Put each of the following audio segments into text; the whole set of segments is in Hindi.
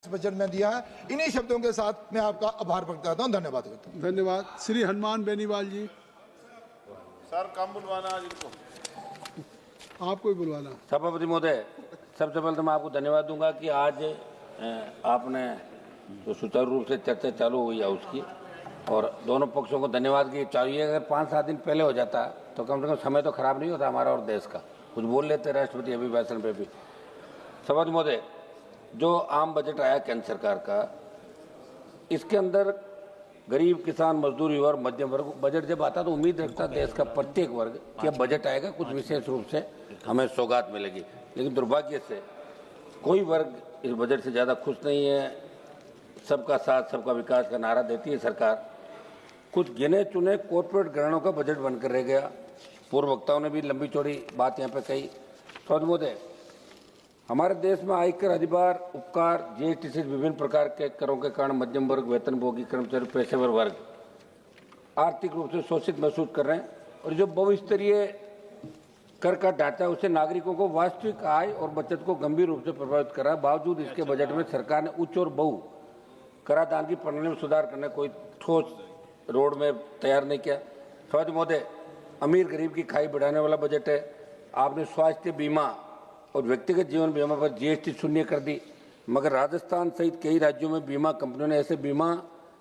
बजट में दिया है। इन्हीं शब्दों के साथ मैं आपका आभार व्यक्त करता हूँ। धन्यवाद करता हूँ। धन्यवाद। श्री हनुमान बेनीवाल जी। सर कम बुलवाना आज इनको, आपको ही बुलवाना। सभापति महोदय, सबसे पहले तो मैं आपको धन्यवाद दूंगा कि आज आपने जो सुचारू रूप से चर्चा चालू हुई है उसकी, और दोनों पक्षों को धन्यवाद की चाहिए। अगर 5-7 दिन पहले हो जाता तो कम से कम समय तो खराब नहीं होता हमारा और देश का, कुछ बोल लेते राष्ट्रपति अभिभाषण पे भी। सभापति महोदय, जो आम बजट आया केंद्र सरकार का, इसके अंदर गरीब, किसान, मजदूर, युवा और मध्यम वर्ग बजट जब आता तो उम्मीद रखता देश का प्रत्येक वर्ग कि अब बजट आएगा, कुछ विशेष रूप से हमें सौगात मिलेगी। लेकिन दुर्भाग्य से कोई वर्ग इस बजट से ज़्यादा खुश नहीं है। सबका साथ सबका विकास का नारा देती है सरकार, कुछ गिने चुने कॉर्पोरेट घरानों का बजट बनकर रह गया। पूर्व वक्ताओं ने भी लंबी चौड़ी बात यहाँ पे कही। सभापति महोदय, हमारे देश में आयकर, अधिभार, उपकार, जीएसटी से विभिन्न प्रकार के करों के कारण मध्यम वर्ग, वेतनभोगी, कर्मचारी, पेशेवर वर्ग आर्थिक रूप से शोषित महसूस कर रहे हैं। और जो बहुस्तरीय कर का ढांचा उससे नागरिकों को वास्तविक आय और बचत को गंभीर रूप से प्रभावित कर रहा है। बावजूद इसके बजट में सरकार ने उच्च और बहु कराधान की प्रणाली में सुधार करने कोई ठोस रोड में तैयार नहीं किया। सभापति महोदय, अमीर गरीब की खाई बढ़ाने वाला बजट है। आपने स्वास्थ्य बीमा और व्यक्तिगत जीवन बीमा पर जीएसटी शून्य कर दी, मगर राजस्थान सहित कई राज्यों में बीमा कंपनियों ने ऐसे बीमा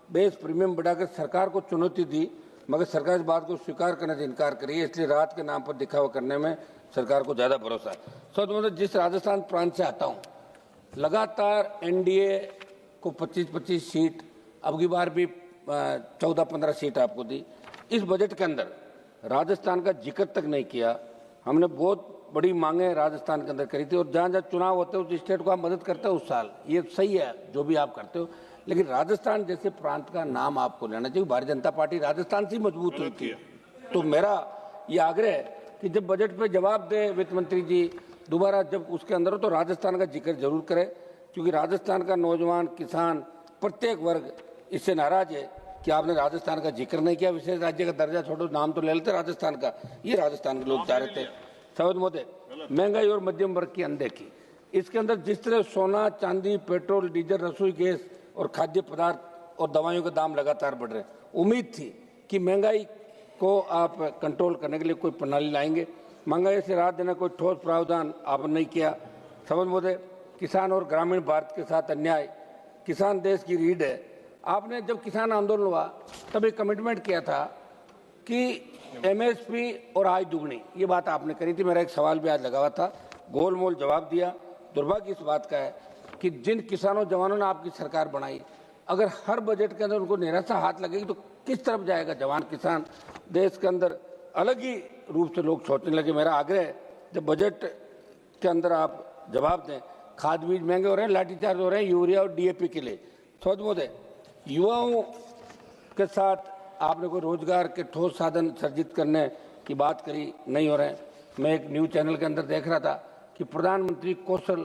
बेस प्रीमियम बढ़ाकर सरकार को चुनौती दी, मगर सरकार इस बात को स्वीकार करने से इनकार करी है। इसलिए राहत के नाम पर दिखावा करने में सरकार को ज़्यादा भरोसा है। सभापति महोदय, जिस राजस्थान प्रांत से आता हूँ, लगातार एनडीए को 25-25 सीट, अब की बार भी 14-15 सीट आपको दी। इस बजट के अंदर राजस्थान का जिक्र तक नहीं किया। हमने बहुत बड़ी मांगे राजस्थान के अंदर करी थी, और जहाँ जहाँ चुनाव होते हैं उस स्टेट को आप मदद करते हो उस साल, ये सही है जो भी आप करते हो, लेकिन राजस्थान जैसे प्रांत का नाम आपको लेना चाहिए। भारतीय जनता पार्टी राजस्थान से मजबूत हुई थी। तो मेरा ये आग्रह है कि जब बजट पे जवाब दे वित्त मंत्री जी दोबारा, जब उसके अंदर हो तो राजस्थान का जिक्र जरूर करें, क्योंकि राजस्थान का नौजवान, किसान, प्रत्येक वर्ग इससे नाराज है कि आपने राजस्थान का जिक्र नहीं किया। विशेष राज्य का दर्जा छोड़ो, नाम तो ले लेते राजस्थान का, ये राजस्थान के लोग चाह रहे थे। सभापति महोदय, महंगाई और मध्यम वर्ग की अनदेखी, इसके अंदर जिस तरह सोना, चांदी, पेट्रोल, डीजल, रसोई गैस और खाद्य पदार्थ और दवाइयों के दाम लगातार बढ़ रहे हैं, उम्मीद थी कि महंगाई को आप कंट्रोल करने के लिए कोई प्रणाली लाएंगे। महंगाई से राहत देना कोई ठोस प्रावधान आपने नहीं किया। सभापति महोदय, किसान और ग्रामीण भारत के साथ अन्याय, किसान देश की रीढ़ है। आपने जब किसान आंदोलन हुआ तब एक कमिटमेंट किया था कि एमएसपी और आय दुगनी, ये बात आपने करी थी। मेरा एक सवाल भी आज लगा हुआ था, गोलमोल जवाब दिया। दुर्भाग्य इस बात का है कि जिन किसानों जवानों ने आपकी सरकार बनाई, अगर हर बजट के अंदर उनको निराशा हाथ लगेगी तो किस तरफ जाएगा जवान किसान? देश के अंदर अलग ही रूप से लोग सोचने लगे। मेरा आग्रह है, जब बजट के अंदर आप जवाब दें। खाद बीज महंगे हो रहे हैं, लाठीचार्ज हो रहे हैं यूरिया और डीएपी के लिए। सभापति महोदय, युवाओं के साथ आपने कोई रोजगार के ठोस साधन सर्जित करने की बात करी, नहीं हो रहे हैं। मैं एक न्यूज़ चैनल के अंदर देख रहा था कि प्रधानमंत्री कौशल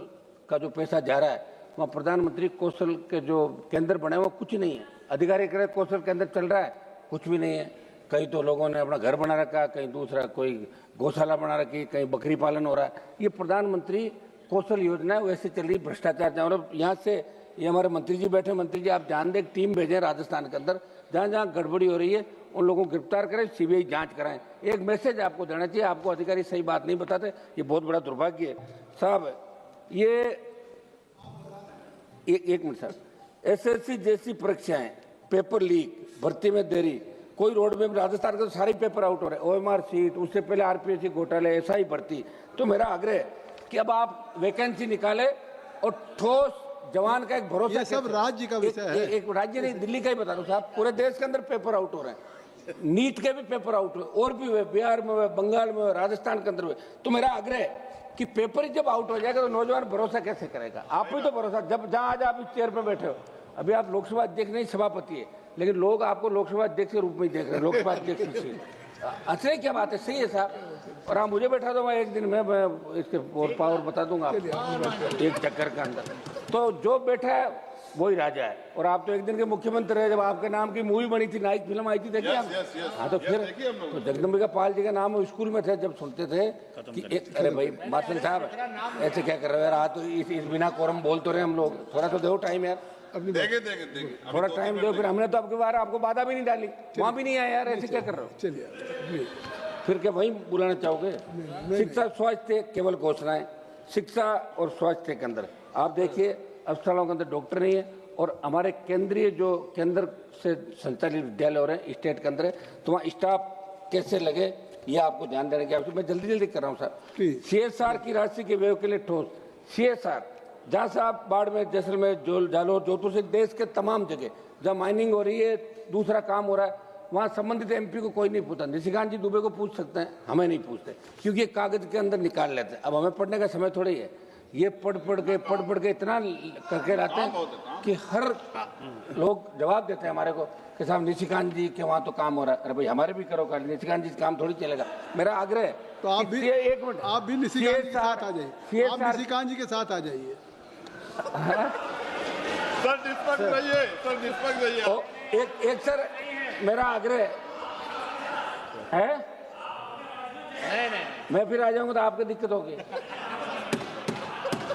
का जो पैसा जा रहा है, वहाँ प्रधानमंत्री कौशल के जो केंद्र बने वो कुछ नहीं है। अधिकारी कह रहे कौशल केंद्र चल रहा है, कुछ भी नहीं है। कहीं तो लोगों ने अपना घर बना रखा, कहीं दूसरा कोई गौशाला बना रखी, कहीं बकरी पालन हो रहा है। ये प्रधानमंत्री कौशल योजना है, वैसे चल रही, भ्रष्टाचार। और यहाँ से ये हमारे मंत्री जी बैठे, मंत्री जी आप जान दें, टीम भेजें राजस्थान के अंदर, जहाँ जहाँ गड़बड़ी हो रही है उन लोगों को गिरफ्तार करें, सीबीआई जांच कराएं। एक मैसेज आपको देना चाहिए, आपको अधिकारी सही बात नहीं बताते, ये बहुत बड़ा दुर्भाग्य है साहब। ये एक मिनट सर, एसएससी जैसी परीक्षाएं, पेपर लीक, भर्ती में देरी, कोई रोड में राजस्थान के तो सारे पेपर आउट हो रहे हैं। ओएमआर सीट, उससे पहले आरपीएससी घोटाले, ऐसा ही भर्ती। तो मेरा आग्रह है कि अब आप वैकेंसी निकाले और ठोस जवान का एक भरोसा। ये सब राज्य का विषय है। एक राज्य नहीं, दिल्ली का ही बता दो साहब, पूरे देश के अंदर पेपर आउट हो रहे हैं। नीट के भी पेपर आउट हुए, और भी हुए, बिहार में हुए, बंगाल में हुए, राजस्थान के अंदर हुए। तो मेरा आग्रह है कि पेपर ही जब आउट हो जाएगा तो नौजवान भरोसा कैसे करेगा? आप भी तो भरोसा, जब जहां आज आप इस चेयर पर बैठे हो, अभी आप लोकसभा अध्यक्ष नहीं सभापति है, लेकिन लोग आपको लोकसभा अध्यक्ष के रूप में ही देख रहे हैं, लोकसभा अध्यक्ष से। अच्छा क्या बात है, सही है साहब। और आप मुझे बैठा दो, मैं एक दिन में मैं इसके और पावर बता दूंगा आपको एक चक्कर के अंदर। तो जो बैठा है वही राजा है। और आप तो एक दिन के मुख्यमंत्री रहे जब आपके नाम की मूवी बनी थी, नाइक फिल्म आई थी, देखिए आप। हाँ तो फिर तो जगदम्बिका पाल जी का नाम स्कूल में थे जब सुनते थे कि एक, अरे भाई मास्टर साहब ऐसे क्या कर रहे हो यार, आज तो इस बिना कोरम बोल तो रहे हम लोग, थोड़ा तो दो टाइम यार, देंगे थोड़ा टाइम दो। फिर हमने तो आपके बार आपको बाधा भी नहीं डाली, वहाँ भी नहीं आया यार, ऐसे क्या कर रहे हो? चलिए फिर क्या वही बुलाना चाहोगे? शिक्षा स्वास्थ्य केवल घोषणाएं, शिक्षा और स्वास्थ्य के अंदर आप देखिए अस्पतालों के अंदर डॉक्टर नहीं है, और हमारे केंद्रीय जो केंद्र से संचालित विद्यालय हो रहे हैं स्टेट के अंदर है, तो वहाँ स्टाफ कैसे लगे ये आपको ध्यान देने की आवश्यकता। मैं जल्दी जल्दी कर रहा हूँ सर। CSR की राशि के व्यय के लिए ठोस CSR, जहाँ से आप बाड़मेर, जैसलमेर, जालौर, जोधपुर से देश के तमाम जगह जहाँ माइनिंग हो रही है, दूसरा काम हो रहा है, वहाँ संबंधित MP को कोई नहीं पूछता। निशिकांत जी दुबे को पूछ सकते हैं, हमें नहीं पूछते, क्योंकि ये कागज के अंदर निकाल लेते हैं। अब हमें पढ़ने का समय थोड़ी है, ये पढ़ पढ़ के इतना करके लाते हैं कि हर लोग जवाब देते हैं हमारे को कि साहब निशिकांत जी के वहाँ तो काम हो रहा है। अरे भाई हमारे भी करो कर, निशिकांत जी काम थोड़ी चलेगा। मेरा आग्रह है तो आप भी, एक मिनट, आप भी निशिकांत जी के साथ आ जाइए, आप निशिकांत जी के साथ आ जाइए। सर निष्पक्ष रहिए, सर निष्पक्ष रहिए। एक सर मेरा आग्रह है, मैं फिर आ जाऊंगा तो आपको दिक्कत होगी।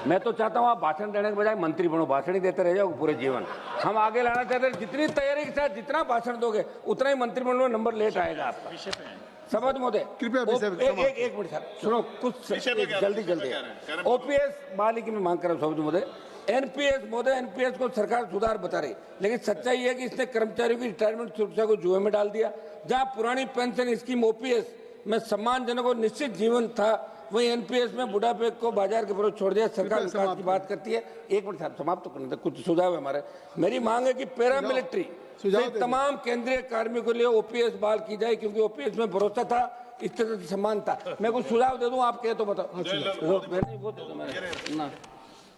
मैं तो चाहता हूँ आप भाषण देने के बजाय मंत्री बनो, भाषण ही देते रह जाओ पूरे जीवन। हम आगे लाना चाहते हैं, जितनी तैयारी के साथ जितना भाषण दोगे उतना ही मंत्री बनने में नंबर लेट आएगा आपका। समझ मोदे कृपया एक मिनट सर सुनो, कुछ जल्दी OPS बहाली की मैं मांग कर रहा हूँ समझ मोदे। NPS को सरकार सुधार बता रही, लेकिन सच्चाई है कि इसने कर्मचारियों की रिटायरमेंट सुरक्षा को जुए में डाल दिया। जहां पुरानी पेंशन स्कीम OPS में सम्मानजनक और निश्चित जीवन था, वही NPS में बुढ़ापे को बाजार के विरोध छोड़ दिया। सरकार विकास की बात करती है। एक मिनट साहब समाप्त करने दे, कुछ सुझाव है हमारे। मेरी मांग है कि पैरामिलिट्री तमाम केंद्रीय कार्मिकों के लिए OPS बहाल की जाए, क्योंकि OPS में भरोसा था, इस तरह से सम्मान था। मैं कुछ सुझाव दे दूं, आप कहे तो बताओ।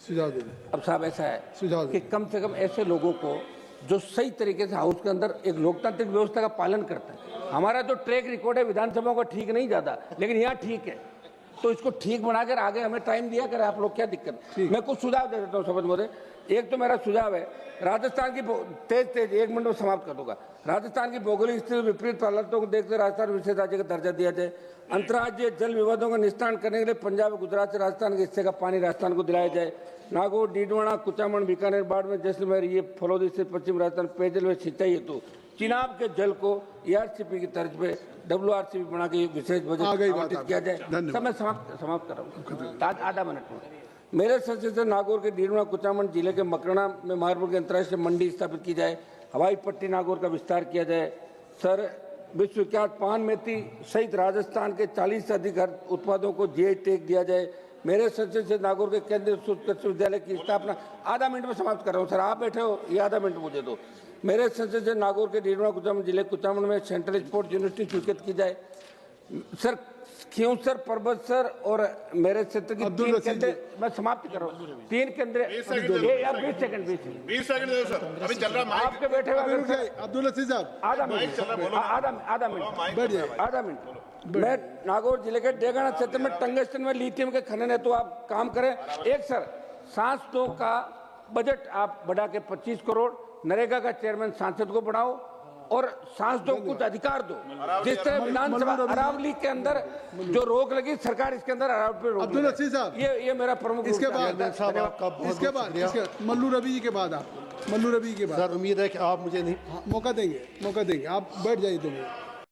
सुझाव दे। अब साहब ऐसा है कि कम से कम ऐसे लोगों को जो सही तरीके से हाउस के अंदर एक लोकतांत्रिक व्यवस्था का पालन करते हैं। हमारा जो ट्रैक रिकॉर्ड है विधानसभा का ठीक नहीं ज्यादा, लेकिन यहाँ ठीक है, तो इसको ठीक बनाकर आगे हमें टाइम दिया करें आप लोग, क्या दिक्कत। मैं कुछ सुझाव दे देता हूँ समझ मोदे। एक तो मेरा सुझाव है, राजस्थान की तेज 1 मिनट में समाप्त कर दूंगा। राजस्थान की भौगोलिक स्थिति विपरीत हालातों को देखते राजस्थान विशेष राज्य का दर्जा दिया जाए। अंतर्राज्यीय जल विवादों का निस्तारण करने के लिए पंजाब और गुजरात से राजस्थान के हिस्से का पानी राजस्थान को दिलाया जाए। नागौर, डीडवाना, कुचामन, बीकानेर, बाड़मेर, जैसलमेर, ये फलौदी से पश्चिम राजस्थान पेयजल व सिंचाई हेतु चिनाब के जल को ERCP की तर्ज पे WRCP बना के विशेष बजट आवंटित किया जाए। सब मैं समाप्त कर रहा हूँ आधा मिनट में। मेरे संसद से नागौर के डीडवाना, कुचामन जिले के मकराना में मार्बल की अंतर्राष्ट्रीय मंडी स्थापित की जाए। हवाई पट्टी नागौर का विस्तार किया जाए। सर विश्वविख्यात पान मेथी सहित राजस्थान के 40 से अधिक उत्पादों को GI टैग दिया जाए। मेरे संसद से नागौर के केंद्रीय उत्कृष्ट विद्यालय की स्थापना, आधा मिनट में समाप्त कर रहा हूँ सर, आप बैठे हो, ये आधा मिनट मुझे दो। मेरे संसद से नागौर के डीडवाना, कुचामन जिले कुचामन में सेंट्रल स्पोर्ट्स यूनिवर्सिटी स्वीकृत की जाए। सर खियूसर, पर्वत सर और मेरे क्षेत्र की 3 केंद्र, मैं समाप्त कर रहा हूँ 3 केंद्र। 20 सेकंड दे सर, अभी चल रहा है आपके बैठे हुए अब्दुल अजीज साहब आधा मिनट। मैं नागौर जिले के डेगाना क्षेत्र में टंगस्टन में लिथियम के खनन है, तो आप काम करें। एक सर सांसदों का बजट आप बढ़ा के 25 करोड़, नरेगा का चेयरमैन सांसद को बढ़ाओ और सांसदों को कुछ अधिकार दो। जिस तरह विधानसभा अरावली के अंदर जो रोक लगी, सरकार इसके अंदर अरावली पे रोक। अब्दुल अजीज साहब ये मेरा प्रमुख। इसके बाद मल्लू रवि जी के बाद आप, मल्लू रवि के बाद सर उम्मीद है कि आप मुझे नहीं मौका देंगे, आप बैठ जाइए।